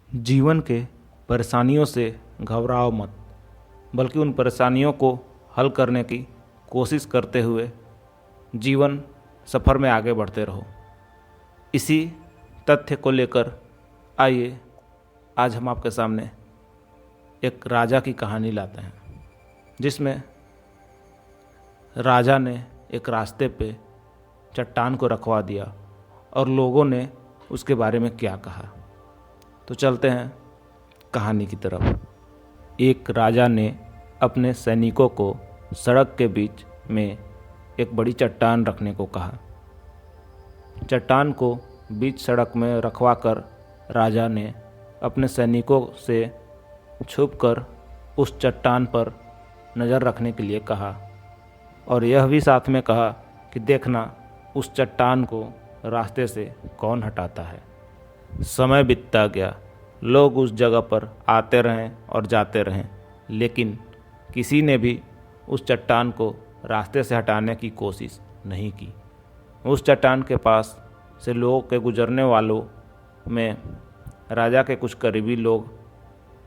जीवन के परेशानियों से घबराओ मत, बल्कि उन परेशानियों को हल करने की कोशिश करते हुए जीवन सफ़र में आगे बढ़ते रहो। इसी तथ्य को लेकर आइए आज हम आपके सामने एक राजा की कहानी लाते हैं, जिसमें राजा ने एक रास्ते पे चट्टान को रखवा दिया और लोगों ने उसके बारे में क्या कहा। तो चलते हैं कहानी की तरफ। एक राजा ने अपने सैनिकों को सड़क के बीच में एक बड़ी चट्टान रखने को कहा। चट्टान को बीच सड़क में रखवाकर राजा ने अपने सैनिकों से छुपकर उस चट्टान पर नज़र रखने के लिए कहा और यह भी साथ में कहा कि देखना उस चट्टान को रास्ते से कौन हटाता है। समय बीतता गया, लोग उस जगह पर आते रहें और जाते रहें, लेकिन किसी ने भी उस चट्टान को रास्ते से हटाने की कोशिश नहीं की। उस चट्टान के पास से लोगों के गुजरने वालों में राजा के कुछ करीबी लोग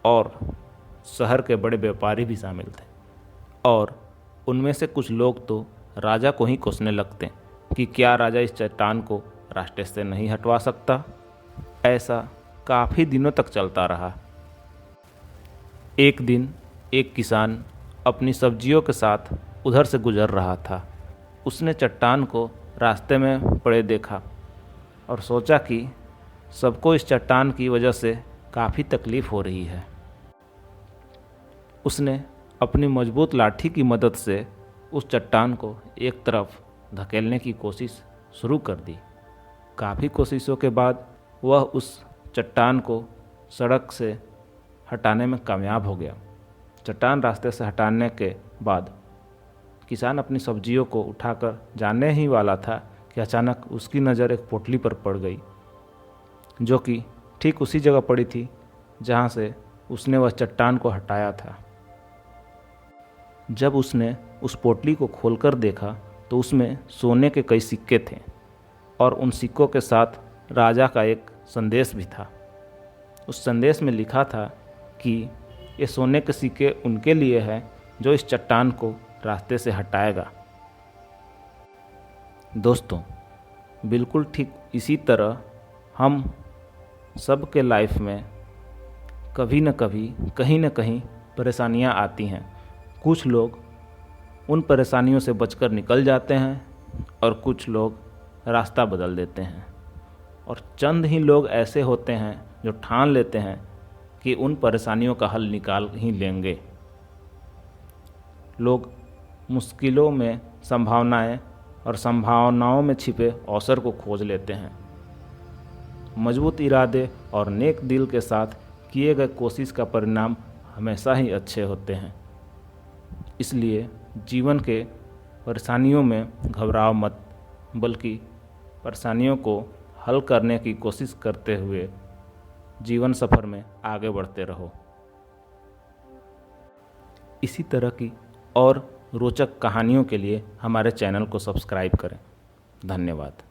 और शहर के बड़े व्यापारी भी शामिल थे, और उनमें से कुछ लोग तो राजा को ही कोसने लगते कि क्या राजा इस चट्टान को रास्ते से नहीं हटवा सकता। ऐसा काफ़ी दिनों तक चलता रहा। एक दिन एक किसान अपनी सब्जियों के साथ उधर से गुजर रहा था। उसने चट्टान को रास्ते में पड़े देखा और सोचा कि सबको इस चट्टान की वजह से काफ़ी तकलीफ़ हो रही है। उसने अपनी मजबूत लाठी की मदद से उस चट्टान को एक तरफ धकेलने की कोशिश शुरू कर दी। काफ़ी कोशिशों के बाद वह उस चट्टान को सड़क से हटाने में कामयाब हो गया। चट्टान रास्ते से हटाने के बाद किसान अपनी सब्जियों को उठाकर जाने ही वाला था कि अचानक उसकी नज़र एक पोटली पर पड़ गई, जो कि ठीक उसी जगह पड़ी थी जहाँ से उसने वह चट्टान को हटाया था। जब उसने उस पोटली को खोलकर देखा तो उसमें सोने के कई सिक्के थे और उन सिक्कों के साथ राजा का एक संदेश भी था। उस संदेश में लिखा था कि ये सोने के सिक्के उनके लिए है जो इस चट्टान को रास्ते से हटाएगा। दोस्तों, बिल्कुल ठीक इसी तरह हम सब के लाइफ में कभी न कभी कहीं न कहीं परेशानियां आती हैं। कुछ लोग उन परेशानियों से बचकर निकल जाते हैं और कुछ लोग रास्ता बदल देते हैं, और चंद ही लोग ऐसे होते हैं जो ठान लेते हैं कि उन परेशानियों का हल निकाल ही लेंगे। लोग मुश्किलों में संभावनाएं और संभावनाओं में छिपे अवसर को खोज लेते हैं। मजबूत इरादे और नेक दिल के साथ किए गए कोशिश का परिणाम हमेशा ही अच्छे होते हैं। इसलिए जीवन के परेशानियों में घबराओ मत, बल्कि परेशानियों को हल करने की कोशिश करते हुए जीवन सफ़र में आगे बढ़ते रहो। इसी तरह की और रोचक कहानियों के लिए हमारे चैनल को सब्सक्राइब करें। धन्यवाद।